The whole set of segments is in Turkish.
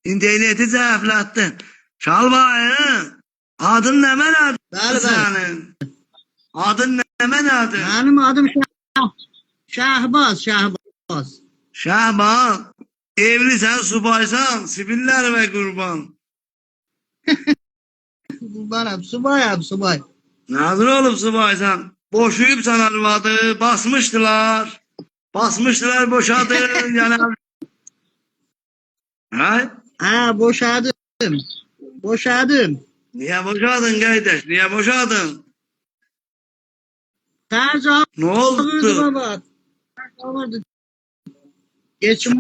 İnterneti zəiflətdin. Şalbayı, adın nə mənadır Bəli, bəli. sənin? Adın nə mənadır? Benim adım Şahbaz, Şahbaz. Şahbaz, evlisən, subaysan, sibirlər və qurban. Kurbanım, subayım, subay. Nazır olub subaysan, boşuyubsan arvadı, basmışdılar. Basmışdılar, boşadın, yani. Ha? Ha, boşadım. Boşadım. Niye boşadın kardeş, niye boşadın? Tercih Ne alırdı oldu? baba. Tercih alırdı. Geçim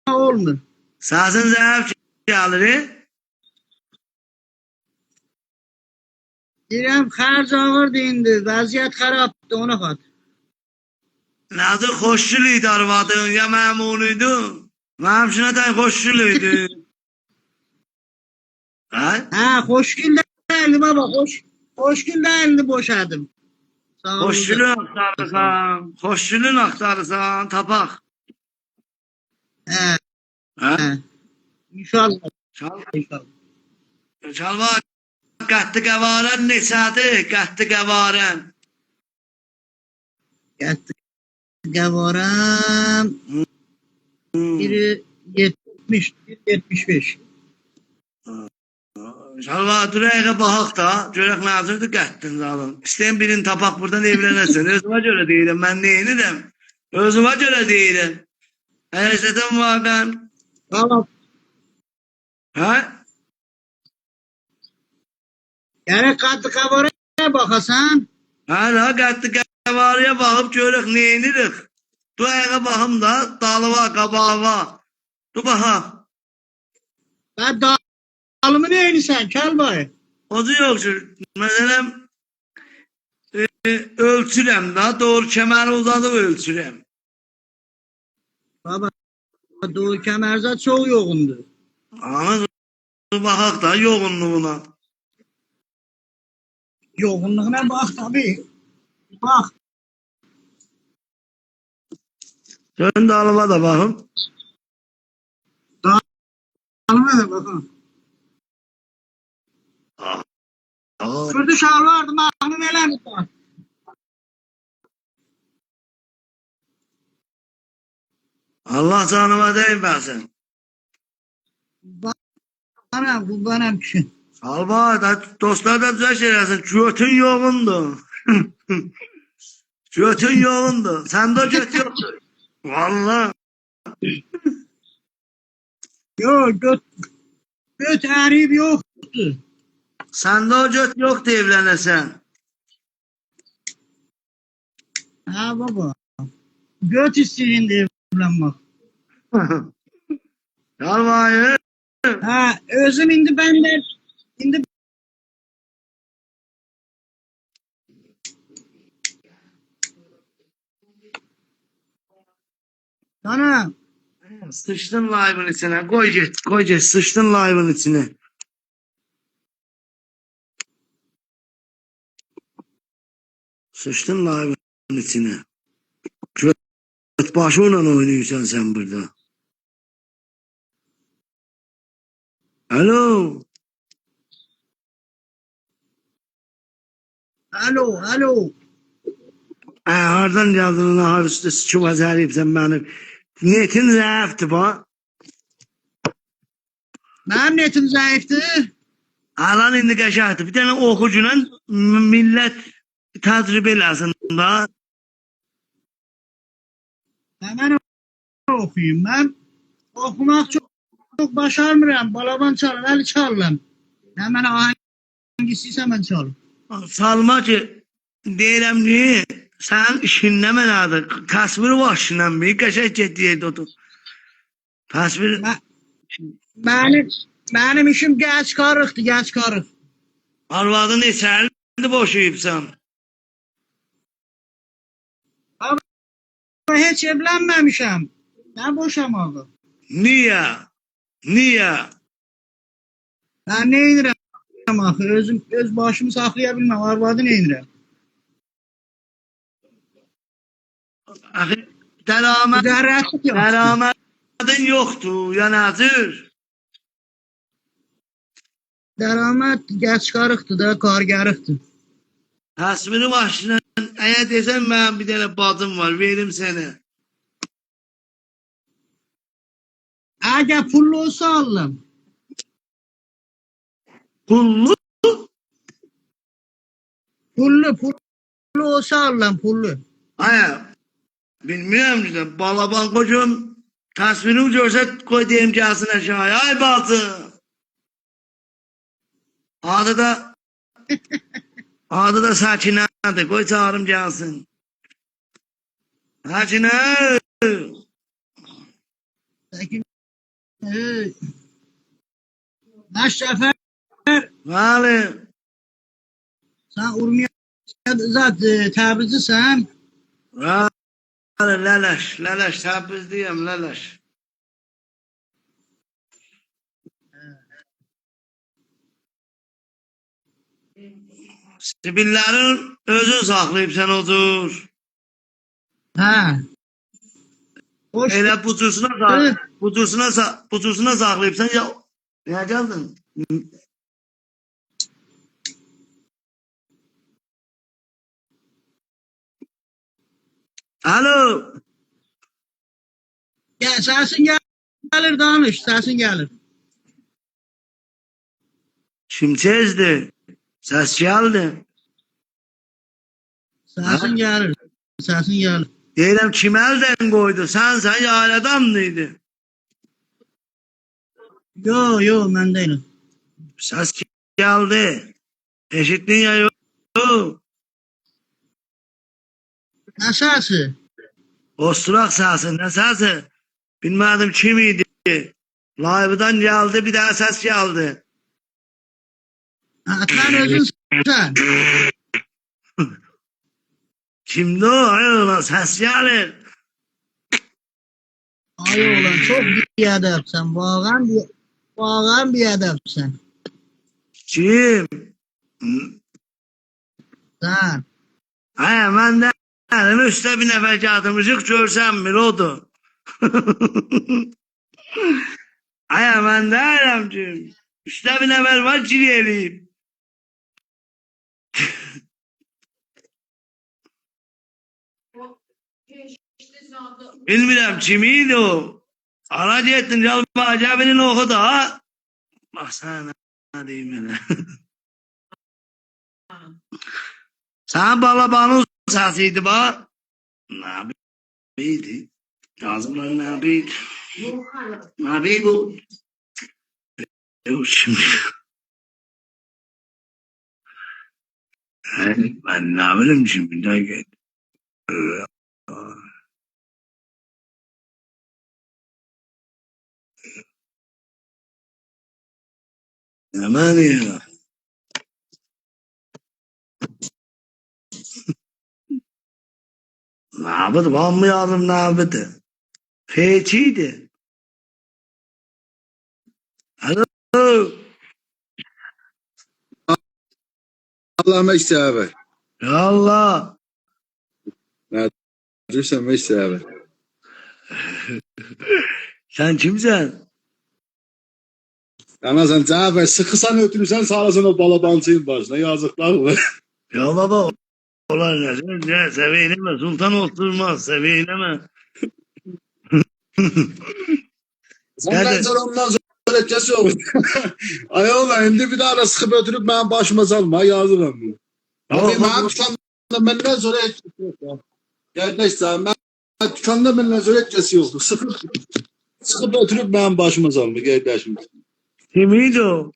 olmuyor. Səsin zəif gəlir. Direm xərc alırdı indi. Vəziyyət xarabdı ona xat. Nazır xoşçul idi arvadın, ya məmun idi? Mənim üçün ətən xoşçul idi. Ha? Ha, hoşgül değildi baba. Hoşgül değildi boşadım. Sağ olun. Xoşçulun axtarırsan, xoşçulun axtarırsan, tapaq. He, Ha? he. İnşallah. Çal, İnşallah. çalma, qətti qəvarən neçədir, qətti qəvarən. Geldi. Gavaram. Biri 70, biri 75. Çalma, duraya baxaq da, görək nazırdır qəttin zalım. İstəyən birini tapaq buradan evlənəsin. Özümə görə deyirəm, mən neyinirəm? Özümə görə deyirəm. Həsədən var mən. Valla Ha? gerek katlı kavaraya bakasan. Hala qətti qəvarıya baxıb görək neyinirik. Du ayağa baxım da, dalıva, qabağa. Du baxaq. Ben dalımı neyini sen kel bay. Ozu yoxdur. Məsələn, ölçürəm da, doğru kəməri uzadıb ölçürəm. Baba Doğu Kemerzat çok yoğundu. Ama baxaq da yoğunluğuna. Yoğunluğuna bak tabii. Bak. Dön dalıva da baxım. Dalımı da bakın. Aa, Şurada şal vardı. Mahmut neler var. Allah canıma deyməsin. Kurbanım kişi. Alba da dostlar da düzəş eləsin. Götün yoğundur. Götün yoğundur. Səndə göt yoxdur. Vallahi. Yok göt eriyip yoktu. Səndə o göt yoxdur evlənəsən. Ha baba. Göt isteyin de evlenmek. Yalvayı. Ha özüm indi benden. Indi sana Sıçtın live'ın içine. Koy get. Sıçtın live'ın içine. Sıçtın live'ın içine. Göt başıyla oynuyorsan sen burada. Alo. alo. Hardan geldin har üstü sıçıp azarlayıp sen benim. Netin zayıftı bu. Benim netim zayıftı. Alan indi qəşəngdir. Bir tane oxucuyla millət təcrübə eləsin da. Hemen okuyayım ben. Okumak çok başarmıyorum. Balaban çalın, eli çalın. Hemen hangisiyse ben çalın. Salma ki, deyirəm ki, sən işin nə mənadır? Təsviri başla bir qəşəng getdiyə otur. Təsvir Benim işim geç karıktı, geç karık. arvadın neçəlidir boşayıbsan? Ben hiç evlenmemişim. Ne boşamadı. Niyə? Niyə? Ben ne inirəm axı? Öz başımı saxlayabilməm. Arvadı ne inirəm? Axı dəramət Müdərrətlik yoxdur. Dəramədin yoxdur, ya Nazır. Dərəmət gəç çıxarıqdır da, qargərıqdır. Təsviri başına eğer desen ben bir tane bacım var veririm seni. Əgər pullu olsa alırım. Pullu. Pullu olsa alırım, pullu. Hayır. Bilmiyorum işte. Balaban kocam tasvirini görse koy diyeyim gelsin aşağıya. Ay bacım. Adı da Sakina'dır. Koy çağırım gelsin. Sakina. Peki, Məşrəfə, Valim. sən Urmiya zat Təbrizlisən. Valim leleş. Leleş. Təbrizdiyim leleş. Sibillerin özün saklayıp sen otur. Hə. Hoş. Elə bucusuna saklayıp sen ya. Ne geldin? Alo. Səsin gəlir, danış, səsin gəlir. Şimşezdi. Ses geldi. Səsin gəlir, səsin gəlir. Deyirəm kim elden koydu? Sen yayladan mıydı? Yo, mən deyiləm. Ses geldi. Eşittin ya yok. Nə səsi? Osturak sesi ne sesi? Bilmedim kimiydi. Live'dan geldi bir daha ses geldi. Sən özünsən. Kimdi o? Ayol ses gelir. Ay oğlan, çox biədəbsən. Bağan biədəbsən. Kim? Sən. Ay ben de üstte bir nefer kağıtımızı görsem bir odu. Ay ben de ki üstte bir nefer var gireyim. Bilmiyorum kimiydi o. Araç ettin Calba Acabinin okudu ha. Baksana ne diyeyim öyle. Sen balabanın sesiydi bak. Ne yapıydı? Ağzımdan ne yapıydı? Ne yapıydı bu? Yok şimdi. Ben ne yapayım şimdi? Ne gel? Hemen ya. Ne yapıdı? Var mı yavrum ne yapıdı? Feciydi. Alo. Allah Mesih abi. Ya Allah. Ne diyorsun Mesih abi? Sen kimsen? Ama sen abi sıkısan ötürürsen sağ olasın o balabancıyın başına yazıklar mı? Ya baba olan ne? Seviyeyleme. Sultan oturmaz. Seviyeyleme. Senden Nerede? sonra ondan sonra etkisi olur. Ay oğlum şimdi bir daha da sıkıp ötürüp ben başıma salma yazıklar mı? Abi ben dükkanda benden sonra etkisi yok ya. Kardeş sen ben dükkanda benden sonra etkisi yoktu. Sıkıp ötürüp ben başıma salma kardeşim. Kimiydi o?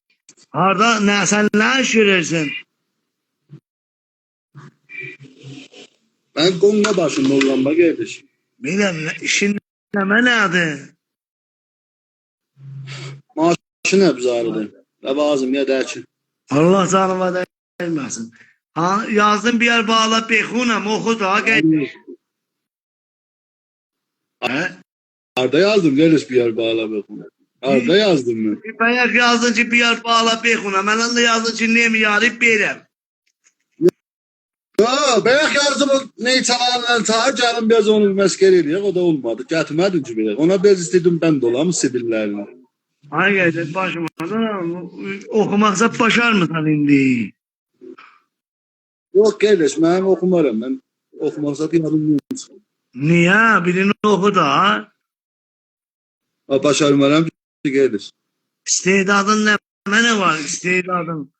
Harda ne sen ne şürersin? Ben Konga başımda olan bak kardeşim. Bilmem işin neme nerede? Maaşın hep zarıdı. Lavazım ya derçin. Allah canıma değmesin. Ha, yazdım bir yer bağla pekhunem oku da gel. He? Arda yazdım geliş bir yer bağla bakın. Arda yazdım mı? Bir bayak yazdın ki bir yer bağla pekhunem. Ben de yazdın ki ne mi yarayıp verem. Ya bayak yazdım neyi çalanlar çağır canım biraz onun meskeriyle o da olmadı. Getirmedin ki bayak. Ona bez istedim ben dolamı sibillerini. Ay geldi başıma da okumaksa başar mısın indi? Yok kardeş ben okumarım. Ben okumak zaten yarım Niye? Birini oku da. başarmaram ki kardeş. İstedadın ne var istedadın?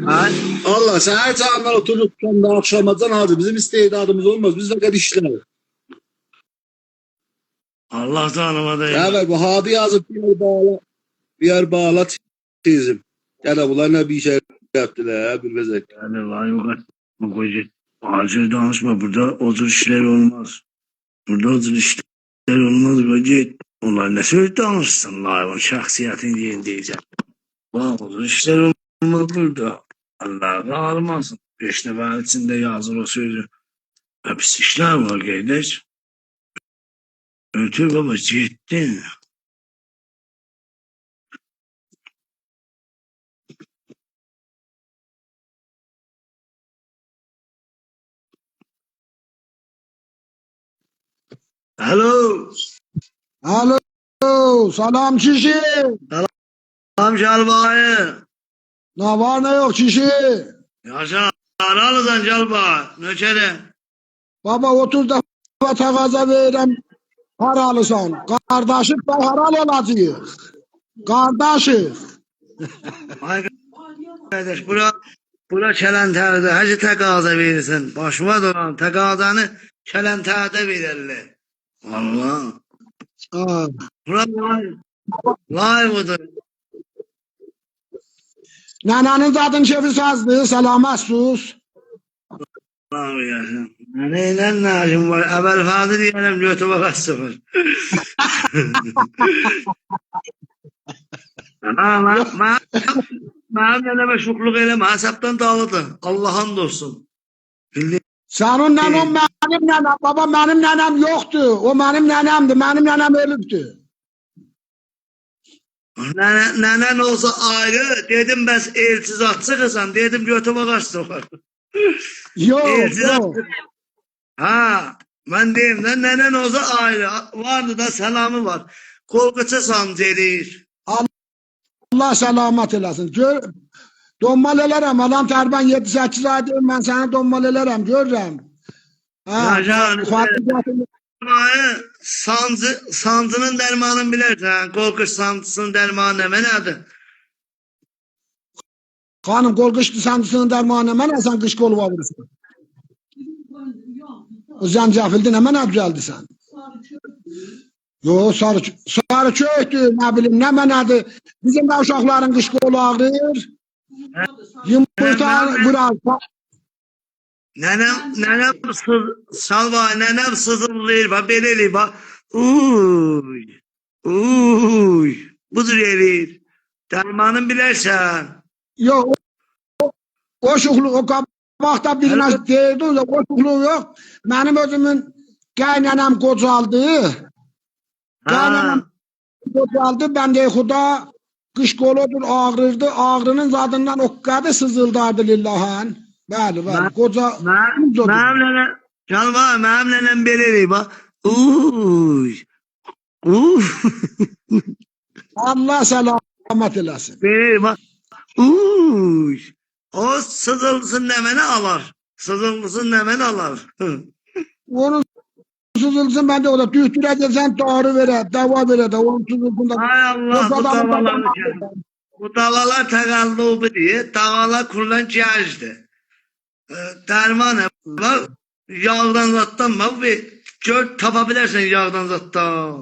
Ha? Allah sen her zaman oturup da akşamadan hadi bizim istedadımız olmaz. Biz fakat işler. Allah tanımadı. Evet bu hadi yazıp bir yer bağla tezim. Ya da bunlar ne bir şey yaptılar ha bir bezek. Yani vay bu koca. Acil danışma burada otur işler olmaz. Burada otur işler olmaz koca. Onlar ne söyledi danışsın lan şahsiyetin diye diyeceğim. Bak otur işler olmaz burada. Allah ağırmasın. 5 defa içinde yazır o sözü. Hepsi işler var kardeş. Ötü baba ciddi. Alo. Alo, salam kişi. Tam Calbayı. Ne var ne yok kişi. Yaşa. Aralıdan Calba. Nökere. Baba 30 defa takaza verem haralısan. Kardeşim ben haral olacağım. Kardeşim. Ay kardeş bura kelenterde. Hacı tekaza verirsin. Başıma dolan tekazanı kelenterde verirler. Allah. Ha. Bura vay budur. Nenenin zadın şefi sazdı. Selamet sus. Allah'ım ya. Neyle lazım var? Evvel fadı diyelim götü baka sıfır. Mənim nənəmə şukluk eləmə, hesaptan dağıldı. Allah'ın olsun. Bildiğin Senin nenem benim nenem. Baba benim nenem yoktu. O benim nenemdi. Benim nenem ölüptü. nenen olsa ayrı, dedim ben elsiz atsı kızan, dedim götü baka sıfır. Yok Elsiz yok. atsı. Ha, ben deyim de nenen olsa ayrı. Vardı da selamı var. Korkucu sancı Allah selamet eylesin. Gör, donmal elerem. Adam terben 7-8 aydır ben sana donmal elerem. Görürüm. Ha, Yaşa, Fatih sancının dermanını bilirsən. Korkuş sancısının dermanı ne nedir? Hanım korkuştu sancısının dermanı hemen sen kış kolu vurursun. O zencefilden hemen düzeldi sen. Yo sarı çöktü ne bileyim ne menadı. Bizim de uşakların kış kolu ağrır. Yumurta biraz. Nenem salva, nenem sızıllıyır, bak beleli bak. Uy, uy, budur elir. Dermanın bilersen. Yok o şukluk o kabakta bilmez değildi. O şukluk yok. Benim özümün kaynanem kocaldı. Kaynanem kocaldı. Ben de huda kış koludur ağrırdı. Ağrının zadından o kadar sızıldardı lillahan. Bəli. Koca Mənim nenem, calva, mənim nenem beleli bak. Uy, uy, Allah selamet eylesin. beleli bak. Uy, o sızılsın nemeni alar. Sızılsın nemeni alar. Onun sızılsın ben de o da tühtüreceksen doğru vere, dava vere de onun sızılsında. Hay Allah, bu davalar bu davalar takallubu diye davalar kurulan cihazdı. Derman var, yağdan zattan var ve gör tapabilirsin yağdan zattan.